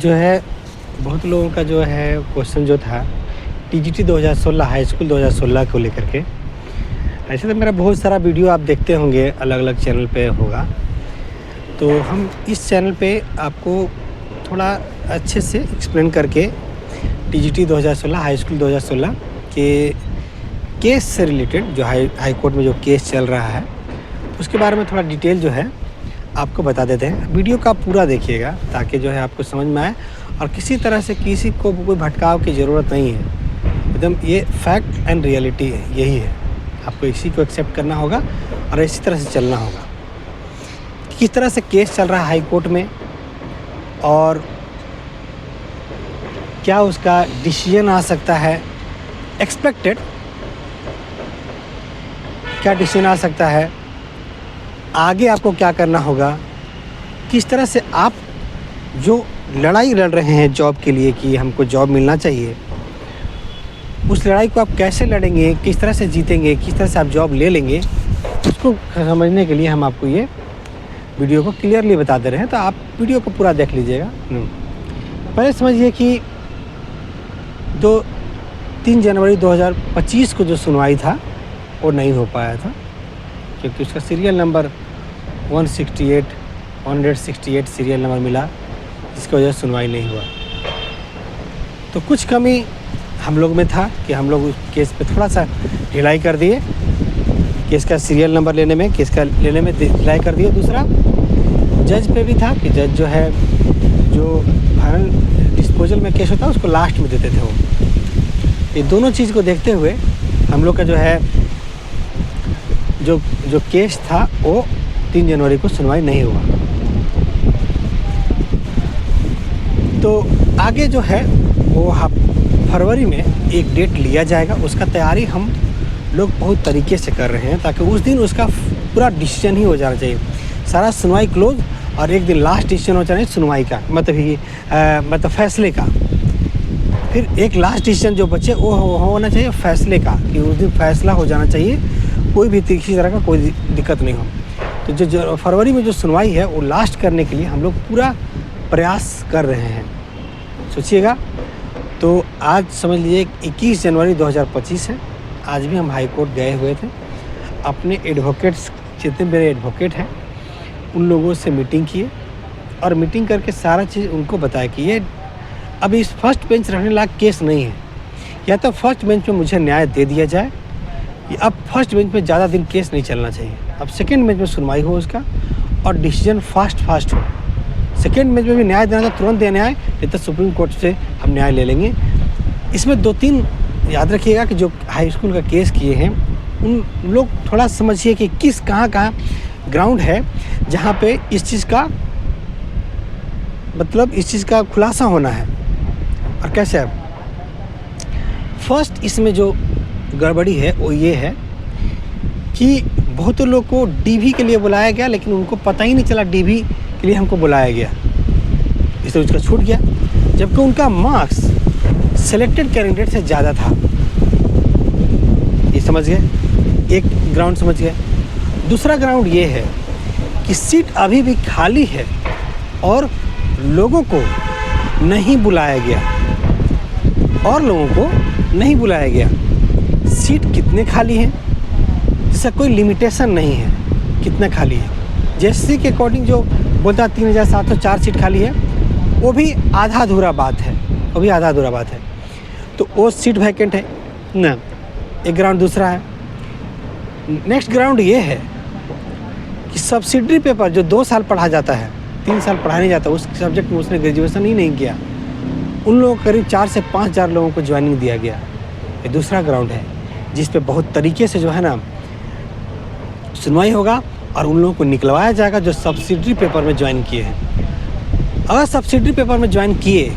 जो है बहुत लोगों का जो है क्वेश्चन जो था टीजीटी 2016 हाई स्कूल 2016 को लेकर के। ऐसे तो मेरा बहुत सारा वीडियो आप देखते होंगे, अलग अलग चैनल पे होगा। तो हम इस चैनल पे आपको थोड़ा अच्छे से एक्सप्लेन करके टीजीटी 2016 हाई स्कूल 2016 के केस से रिलेटेड जो हाई कोर्ट में जो केस चल रहा है उसके बारे में थोड़ा डिटेल जो है आपको बता देते हैं। वीडियो का पूरा देखिएगा ताकि जो है आपको समझ में आए और किसी तरह से किसी को कोई भटकाव की ज़रूरत नहीं है। एकदम ये फैक्ट एंड रियलिटी है, यही है। आपको इसी को एक्सेप्ट करना होगा और इसी तरह से चलना होगा। किस तरह से केस चल रहा है हाई कोर्ट में और क्या उसका डिसीजन आ सकता है, एक्सपेक्टेड क्या डिसीजन आ सकता है, आगे आपको क्या करना होगा, किस तरह से आप जो लड़ाई लड़ रहे हैं जॉब के लिए कि हमको जॉब मिलना चाहिए, उस लड़ाई को आप कैसे लड़ेंगे, किस तरह से जीतेंगे, किस तरह से आप जॉब ले लेंगे, उसको समझने के लिए हम आपको ये वीडियो को क्लियरली बता दे रहे हैं। तो आप वीडियो को पूरा देख लीजिएगा। पहले समझिए कि 3 जनवरी 2025 को जो सुनवाई था वो नहीं हो पाया था क्योंकि उसका सीरियल नंबर 168 सीरियल नंबर मिला, जिसकी वजह से सुनवाई नहीं हुआ। तो कुछ कमी हम लोग में था कि हम लोग उस केस पे थोड़ा सा ढिलाई कर दिए, केस का सीरियल नंबर लेने में ढिलाई कर दिए। दूसरा जज पे भी था कि जज जो है जो फाइनल डिस्पोजल में केस होता है उसको लास्ट में देते थे वो। ये दोनों चीज़ को देखते हुए हम लोग का जो है जो केस था वो 3 जनवरी को सुनवाई नहीं हुआ। तो आगे जो है वो फरवरी में एक डेट लिया जाएगा। उसका तैयारी हम लोग बहुत तरीके से कर रहे हैं ताकि उस दिन उसका पूरा डिसीजन ही हो जाना चाहिए। सारा सुनवाई क्लोज और एक दिन लास्ट डिसीजन हो जाना चाहिए सुनवाई का, मतलब फैसले का। फिर एक लास्ट डिसीजन जो बचे वो होना चाहिए फैसले का, कि उस दिन फैसला हो जाना चाहिए, कोई भी किसी तरह का कोई दिक्कत नहीं हो। तो जो फरवरी में जो सुनवाई है वो लास्ट करने के लिए हम लोग पूरा प्रयास कर रहे हैं। सोचिएगा। तो आज समझ लीजिए 21 जनवरी 2025 है। आज भी हम हाई कोर्ट गए हुए थे, अपने एडवोकेट्स जितने मेरे एडवोकेट हैं उन लोगों से मीटिंग किए और मीटिंग करके सारा चीज़ उनको बताया कि ये अब इस फर्स्ट बेंच रहने लायक केस नहीं है। या तो फर्स्ट बेंच में मुझे न्याय दे दिया जाए, अब फर्स्ट बेंच में ज़्यादा दिन केस नहीं चलना चाहिए। अब सेकेंड बेंच में सुनवाई हो उसका और डिसीजन फास्ट हो। सेकेंड बेंच में भी न्याय देना था तुरंत दे न्याय, नहीं तो सुप्रीम कोर्ट से हम न्याय ले लेंगे। इसमें 2-3 याद रखिएगा कि जो हाई स्कूल का केस किए हैं उन लोग थोड़ा समझिए कि कहाँ ग्राउंड है जहाँ पे इस चीज़ का खुलासा होना है और कैसे है। फर्स्ट इसमें जो गड़बड़ी है वो ये है कि बहुत लोग को डीवी के लिए बुलाया गया लेकिन उनको पता ही नहीं चला डीवी के लिए हमको बुलाया गया, इसलिए उसका छूट गया, जबकि उनका मार्क्स सेलेक्टेड कैंडिडेट से ज़्यादा था। ये समझ गए, एक ग्राउंड समझ गए। दूसरा ग्राउंड ये है कि सीट अभी भी खाली है और लोगों को नहीं बुलाया गया। सीट कितने खाली हैं इसका कोई लिमिटेशन नहीं है, कितना खाली है। जैसे के अकॉर्डिंग जो बोलता 3704 सीट खाली है वो भी आधा अधूरा बात है, तो वो सीट वैकेंट है ना। एक ग्राउंड दूसरा है। नेक्स्ट ग्राउंड ये है कि सब्सिडरी पेपर जो 2 साल पढ़ा जाता है, 3 साल पढ़ा नहीं जाता, उस सब्जेक्ट में उसने ग्रेजुएशन ही नहीं किया, उन लोगों को करीब 4 से 5 हज़ार लोगों को ज्वाइनिंग दिया गया। ये दूसरा ग्राउंड है जिस पे बहुत तरीके से जो है ना सुनवाई होगा और उन लोगों को निकलवाया जाएगा जो सब्सिडरी पेपर में ज्वाइन किए हैं। अगर सब्सिडरी पेपर में ज्वाइन किए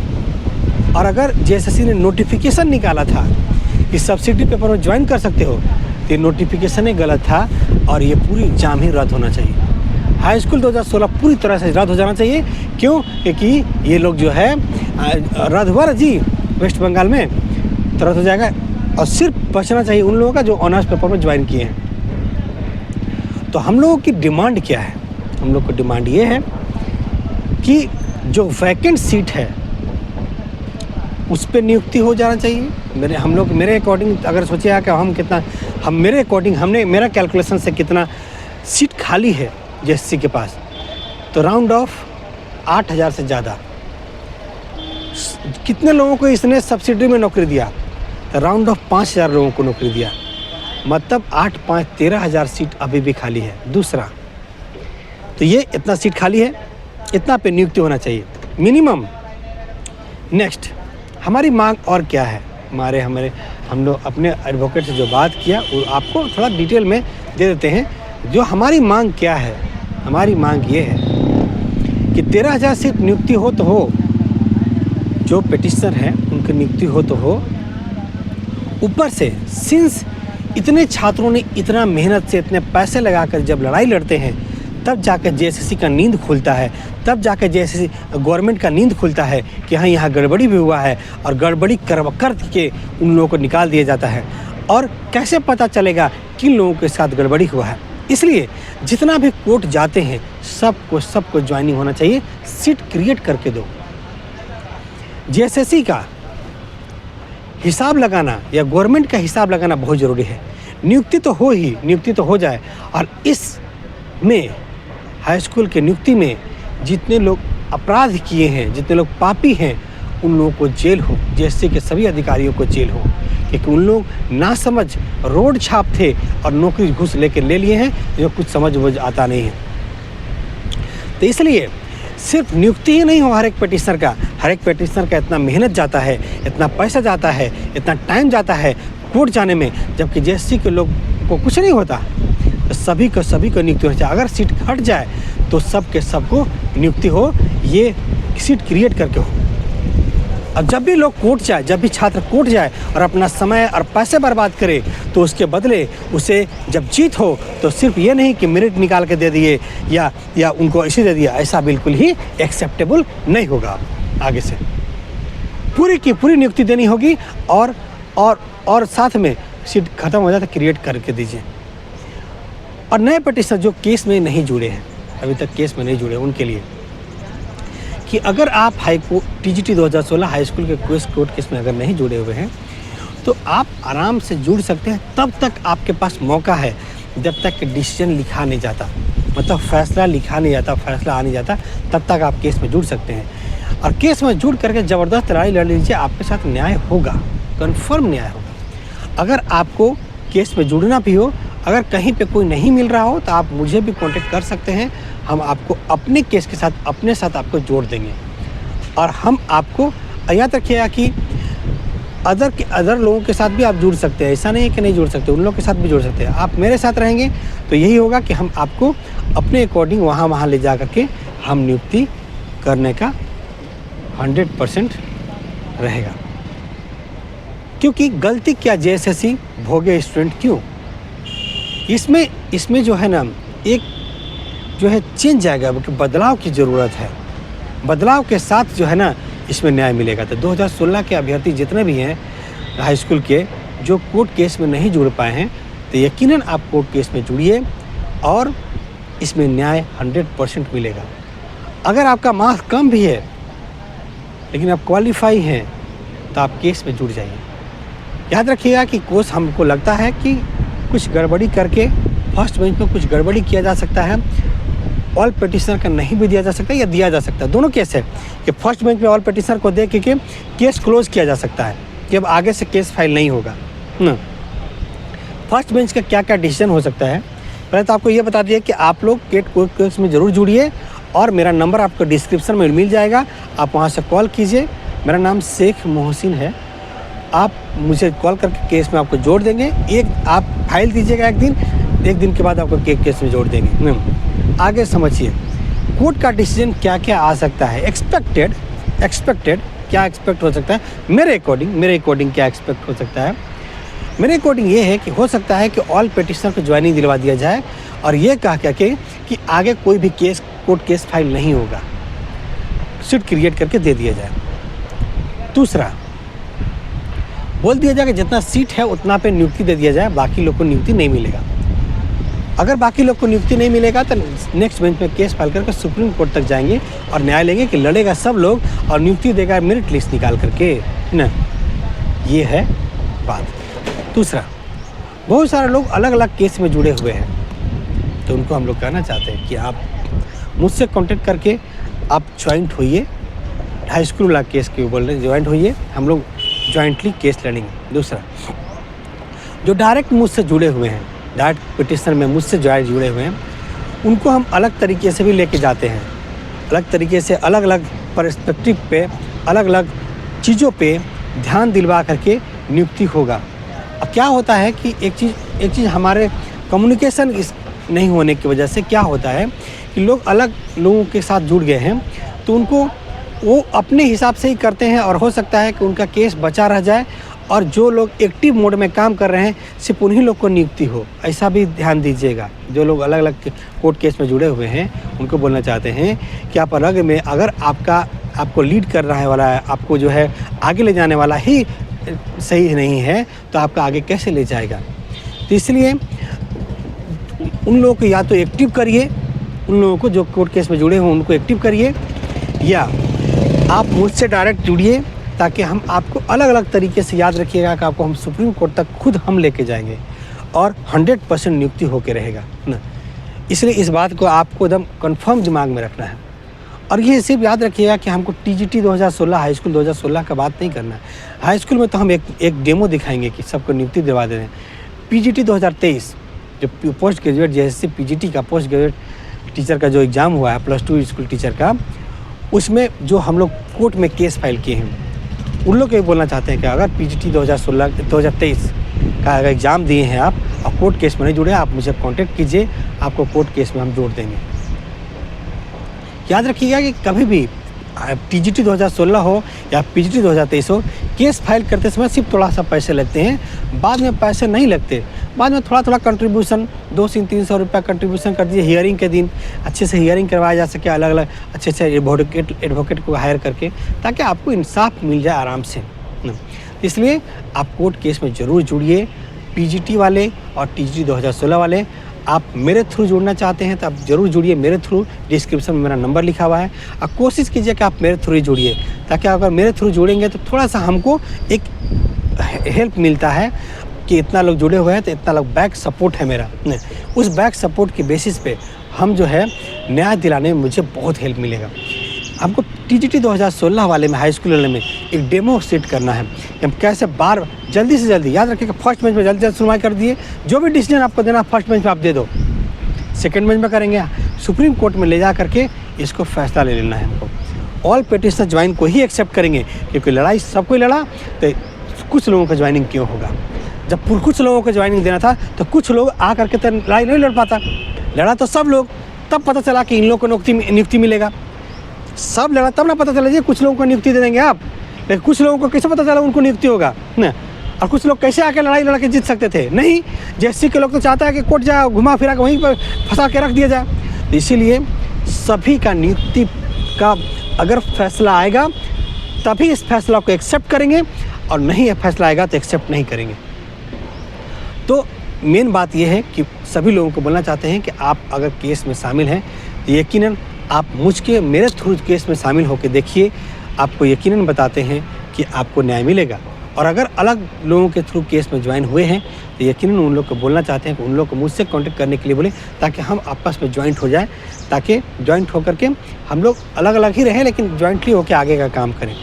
और अगर जेएसएससी ने नोटिफिकेशन निकाला था कि सब्सिडरी पेपर में ज्वाइन कर सकते हो, तो ये नोटिफिकेशन ही गलत था और ये पूरी एग्जाम ही रद्द होना चाहिए। हाई स्कूल 2016 पूरी तरह से रद्द हो जाना चाहिए। क्यों? क्योंकि ये लोग जो है रद्द हुआ जी वेस्ट बंगाल में, तो रद्द हो जाएगा और सिर्फ बचना चाहिए उन लोगों का जो ऑनर्स पेपर में ज्वाइन किए हैं। तो हम लोगों की डिमांड क्या है? हम लोग की डिमांड ये है कि जो वैकेंट सीट है उस पे नियुक्ति हो जाना चाहिए। मेरे अकॉर्डिंग अगर सोचिएगा कि मेरे अकॉर्डिंग मेरा कैलकुलेशन से कितना सीट खाली है जेएसएससी के पास, तो राउंड ऑफ 8,000 से ज़्यादा। कितने लोगों को इसने सब्सिडी में नौकरी दिया? तो राउंड ऑफ 5,000 लोगों को नौकरी दिया, मतलब 8 5 13,000 सीट अभी भी खाली है। दूसरा, तो ये इतना सीट खाली है, इतना पे नियुक्ति होना चाहिए मिनिमम। नेक्स्ट, हमारी मांग और क्या है? हम लोग अपने एडवोकेट से जो बात किया वो आपको थोड़ा डिटेल में दे देते हैं। जो हमारी मांग क्या है? हमारी मांग ये है कि 13,000 सीट नियुक्ति हो तो हो, जो पिटिशनर हैं उनकी नियुक्ति हो तो हो। ऊपर से सिंस इतने छात्रों ने इतना मेहनत से इतने पैसे लगाकर जब लड़ाई लड़ते हैं, तब जाकर जेएसएससी का नींद खुलता है, तब जाकर जेएसएससी गवर्नमेंट का नींद खुलता है कि हाँ यहाँ गड़बड़ी भी हुआ है, और गड़बड़ी कर के उन लोगों को निकाल दिया जाता है। और कैसे पता चलेगा किन लोगों के साथ गड़बड़ी हुआ है? इसलिए जितना भी कोर्ट जाते हैं सबको ज्वाइनिंग होना चाहिए। सीट क्रिएट करके दो। जेएसएससी का हिसाब लगाना या गवर्नमेंट का हिसाब लगाना बहुत ज़रूरी है। नियुक्ति तो हो जाए, और इसमें हाई स्कूल के नियुक्ति में जितने लोग अपराध किए हैं, जितने लोग पापी हैं, उन लोगों को जेल हो। जेएसएससी के सभी अधिकारियों को जेल हो, क्योंकि उन लोग नासमझ रोड छाप थे और नौकरी घूस लेकर ले लिए हैं, जो कुछ समझ आता नहीं है। तो इसलिए सिर्फ नियुक्ति ही नहीं हो हर एक पिटिशनर का इतना मेहनत जाता है, इतना पैसा जाता है, इतना टाइम जाता है कोर्ट जाने में, जबकि जेएसएससी के लोग को कुछ नहीं होता। तो सभी को नियुक्ति होनी चाहिए। अगर सीट हट जाए तो सबको नियुक्ति हो, ये सीट क्रिएट करके हो। अब जब भी छात्र कोर्ट जाए और अपना समय और पैसे बर्बाद करे, तो उसके बदले उसे जब जीत हो तो सिर्फ ये नहीं कि मेरिट निकाल के दे दिए या उनको ऐसे दे दिया, ऐसा बिल्कुल ही एक्सेप्टेबल नहीं होगा। आगे से पूरी की पूरी नियुक्ति देनी होगी, और साथ में सीट खत्म हो जाए तो क्रिएट करके दीजिए। और नए पिटिशनर जो केस में नहीं जुड़े हैं, अभी तक केस में नहीं जुड़े, उनके लिए कि अगर आप high court TGT 2016 high school के कोर्ट केस में अगर नहीं जुड़े हुए हैं, तो आप आराम से जुड़ सकते हैं। तब तक आपके पास मौका है, जब तक डिसीजन लिखा नहीं जाता, मतलब फैसला लिखा नहीं जाता, फैसला आ नहीं जाता, तब तक आप केस में जुड़ सकते हैं। और केस में जुड़ करके ज़बरदस्त लड़ाई लड़ लीजिए, आपके साथ न्याय होगा, कन्फर्म न्याय होगा। अगर आपको केस में जुड़ना भी हो, अगर कहीं पे कोई नहीं मिल रहा हो, तो आप मुझे भी कांटेक्ट कर सकते हैं। हम आपको अपने केस के साथ अपने साथ आपको जोड़ देंगे। और हम आपको याद रखिएगा कि अदर लोगों के साथ भी आप जुड़ सकते हैं, ऐसा नहीं है कि नहीं जुड़ सकते, उन लोगों के साथ भी जुड़ सकते हैं। आप मेरे साथ रहेंगे तो यही होगा कि हम आपको अपने अकॉर्डिंग वहाँ ले जा करके हम नियुक्ति करने का 100% रहेगा। क्योंकि गलती क्या जेएसएससी भोगे स्टूडेंट क्यों? इसमें जो है ना, एक जो है चेंज आएगा, बदलाव की ज़रूरत है। बदलाव के साथ जो है ना इसमें न्याय मिलेगा। तो 2016 के अभ्यर्थी जितने भी हैं हाई स्कूल के, जो कोर्ट केस में नहीं जुड़ पाए हैं, तो यकीनन आप कोर्ट केस में जुड़िए और इसमें न्याय 100% मिलेगा। अगर आपका मार्क्स कम भी है लेकिन आप क्वालिफाई हैं, तो आप केस में जुड़ जाइए। याद रखिएगा कि कोर्स हमको लगता है कि कुछ गड़बड़ी करके फर्स्ट बेंच में कुछ गड़बड़ी किया जा सकता है, ऑल पिटिशनर का नहीं भी दिया जा सकता है या दिया जा सकता है। दोनों केस है कि फर्स्ट बेंच में ऑल पिटिशनर को दे के केस क्लोज किया जा सकता है कि अब आगे से केस फाइल नहीं होगा ना। फर्स्ट बेंच का क्या क्या डिसीजन हो सकता है, पहले तो आपको ये बता दिया कि आप लोग कोर्ट केस में ज़रूर जुड़िए, और मेरा नंबर आपको डिस्क्रिप्शन में मिल जाएगा, आप वहाँ से कॉल कीजिए। मेरा नाम शेख मोहसिन है, आप मुझे कॉल करके केस में आपको जोड़ देंगे। आप फाइल दीजिएगा एक दिन के बाद आपको केस में जोड़ देंगे। आगे समझिए कोर्ट का डिसीजन क्या क्या आ सकता है। एक्सपेक्टेड क्या एक्सपेक्ट हो सकता है, मेरे अकॉर्डिंग क्या एक्सपेक्ट हो सकता है। मेरे अकॉर्डिंग ये है कि हो सकता है कि ऑल पिटिशनर को ज्वाइनिंग दिलवा दिया जाए, और ये कहा क्या कि आगे कोई भी कोर्ट केस फाइल नहीं होगा, सीट क्रिएट करके दे दिया जाए। दूसरा, बोल दिया जाए कि जितना सीट है उतना पे नियुक्ति दे दिया जाए, बाकी लोग को नियुक्ति नहीं मिलेगा। अगर बाकी लोग को नियुक्ति नहीं मिलेगा तो नेक्स्ट बेंच में केस फाइल करके सुप्रीम कोर्ट तक जाएंगे और न्याय लेंगे कि लड़ेगा सब लोग और नियुक्ति देगा मेरिट लिस्ट निकाल करके। न, ये है बात। दूसरा, बहुत सारे लोग अलग अलग केस में जुड़े हुए हैं, तो उनको हम लोग कहना चाहते हैं कि आप मुझसे कांटेक्ट करके आप ज्वाइंट होइए। हाई स्कूल वाला केस क्यों बोल रहे हैं, ज्वाइंट होइए, हम लोग ज्वाइंटली केस लड़ेंगे। दूसरा, जो डायरेक्ट मुझसे जुड़े हुए हैं, डायरेक्ट पिटिशन में मुझसे जुड़े हुए हैं, उनको हम अलग तरीके से भी लेके जाते हैं। अलग तरीके से अलग अलग पर्सपेक्टिव पे, अलग अलग चीज़ों पे ध्यान दिलवा करके नियुक्ति होगा। अब क्या होता है कि एक चीज़ हमारे कम्युनिकेशन नहीं होने की वजह से क्या होता है कि लोग अलग लोगों के साथ जुड़ गए हैं, तो उनको वो अपने हिसाब से ही करते हैं, और हो सकता है कि उनका केस बचा रह जाए, और जो लोग एक्टिव मोड में काम कर रहे हैं सिर्फ उन्हीं लोग को नियुक्ति हो। ऐसा भी ध्यान दीजिएगा। जो लोग अलग अलग कोर्ट केस में जुड़े हुए हैं, उनको बोलना चाहते हैं कि आप अलग में, अगर आपको लीड कर रहा है वाला है, आपको जो है आगे ले जाने वाला ही सही नहीं है, तो आपका आगे कैसे ले जाएगा। तो इसलिए उन लोगों को या तो एक्टिव करिए, उन लोगों को जो कोर्ट केस में जुड़े हों उनको एक्टिव करिए, या आप मुझसे डायरेक्ट जुड़िए, ताकि हम आपको अलग अलग तरीके से याद रखिएगा कि आपको हम सुप्रीम कोर्ट तक खुद हम लेके जाएंगे, और 100% नियुक्ति होके रहेगा ना। इसलिए इस बात को आपको एकदम कंफर्म दिमाग में रखना है। और ये सिर्फ याद रखिएगा कि हमको टीजीटी 2016, हाई स्कूल 2016 का बात नहीं करना है। हाई स्कूल में तो हम एक डेमो दिखाएंगे कि सबको नियुक्ति दिलवा दे रहे हैं। पीजीटी 2023 जो पोस्ट ग्रेजुएट जेएससी पीजीटी का पोस्ट ग्रेजुएट टीचर का जो एग्ज़ाम हुआ है, +2 स्कूल टीचर का, उसमें जो हम लोग कोर्ट में केस फाइल किए हैं, उन लोग ये बोलना चाहते हैं कि अगर पीजीटी 2023 का अगर एग्ज़ाम दिए हैं आप और कोर्ट केस में नहीं जुड़े, आप मुझे कांटेक्ट कीजिए, आपको कोर्ट केस में हम जोड़ देंगे। याद रखिएगा कि कभी भी टीजीटी 2016 हो या पीजीटी 2023 हो, केस फाइल करते समय सिर्फ थोड़ा सा पैसे लगते हैं, बाद में पैसे नहीं लगते। बाद में थोड़ा कंट्रीब्यूशन 200-300 रुपये कंट्रीब्यूशन कर दीजिए। हियरिंग के दिन अच्छे से हियरिंग करवाया जा सके, अलग अलग अच्छे से एडवोकेट को हायर करके, ताकि आपको इंसाफ मिल जाए आराम से। इसलिए आप कोर्ट केस में ज़रूर जुड़िए। पीजीटी वाले और टीजीटी 2016 वाले आप मेरे थ्रू जुड़ना चाहते हैं तो आप ज़रूर जुड़िए मेरे थ्रू। डिस्क्रिप्शन में मेरा नंबर लिखा हुआ है। आप कोशिश कीजिए कि आप मेरे थ्रू ही जुड़िए, ताकि अगर मेरे थ्रू जुड़ेंगे तो थोड़ा सा हमको एक हेल्प मिलता है कि इतना लोग जुड़े हुए हैं, तो इतना लोग बैक सपोर्ट है मेरा। उस बैक सपोर्ट के बेसिस पे हम जो है न्याय दिलाने में मुझे बहुत हेल्प मिलेगा। हमको टीजीटी 2016 वाले में, हाई स्कूल वाले में एक डेमो सेट करना है। हम कैसे बार जल्दी से जल्दी, याद रखिएगा, फर्स्ट बेंच में जल्दी सुनवाई कर दिए। जो भी डिसीजन आपको देना फर्स्ट बेंच में आप दे दो, सेकंड बेंच में करेंगे, सुप्रीम कोर्ट में ले जा करके इसको फैसला ले लेना है हमको। ऑल पिटिशनर ज्वाइन को ही एक्सेप्ट करेंगे, क्योंकि लड़ाई सबको लड़ा, तो कुछ लोगों का ज्वाइनिंग क्यों होगा। जब कुछ लोगों को ज्वाइनिंग देना था तो कुछ लोग आ करके तो लड़ाई नहीं लड़ पाता, लड़ा तो सब लोग। तब पता चला कि इन लोगों को नियुक्ति मिलेगा। सब लड़ा तब ना पता चला जी कुछ लोगों को नियुक्ति दे देंगे आप, लेकिन कुछ लोगों को कैसे पता चला उनको नियुक्ति होगा ना। और कुछ लोग कैसे आके लड़ाई लड़ा के जीत सकते थे, नहीं। जेएससी के लोग तो चाहता है कि कोर्ट जाए, घुमा फिरा के वहीं पर फंसा के रख दिया जाए। तो इसीलिए सभी का नियुक्ति का अगर फैसला आएगा तभी इस फैसला को एक्सेप्ट करेंगे, और नहीं ये फैसला आएगा तो एक्सेप्ट नहीं करेंगे। तो मेन बात यह है कि सभी लोगों को बोलना चाहते हैं कि आप अगर केस में शामिल हैं तो यकीनन आप मेरे थ्रू केस में शामिल होकर देखिए, आपको यकीनन बताते हैं कि आपको न्याय मिलेगा। और अगर अलग लोगों के थ्रू केस में ज्वाइन हुए हैं तो यकीनन उन लोग को बोलना चाहते हैं कि उन लोग को मुझसे कांटेक्ट करने के लिए बोले, ताकि हम आपस में ज्वाइंट हो जाए, ताकि ज्वाइंट होकर के हम लोग अलग अलग ही रहें लेकिन ज्वाइंटली होकर आगे का काम करें।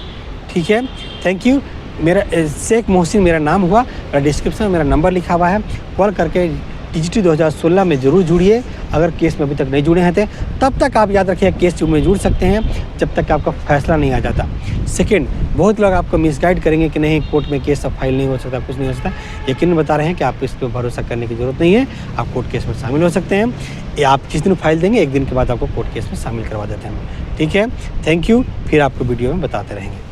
ठीक है, थैंक यू। मेरा शेख मोहसिन मेरा नाम हुआ, डिस्क्रिप्शन में मेरा नंबर लिखा हुआ है। कॉल करके टीजीटी 2016 में ज़रूर जुड़िए। अगर केस में अभी तक नहीं जुड़े हैं तो तब तक आप याद रखिए केस में जुड़ सकते हैं जब तक आपका फैसला नहीं आ जाता। सेकंड, बहुत लोग आपको मिसगाइड करेंगे कि नहीं कोर्ट में केस अब फाइल नहीं हो सकता, कुछ नहीं हो सकता। यकीन बता रहे हैं कि आपको इस पर भरोसा करने की ज़रूरत नहीं है। आप कोर्ट केस में शामिल हो सकते हैं। या आप जिस दिन फाइल देंगे एक दिन के बाद आपको कोर्ट केस में शामिल करवा देते हैं। ठीक है, थैंक यू। फिर आपको वीडियो में बताते रहेंगे।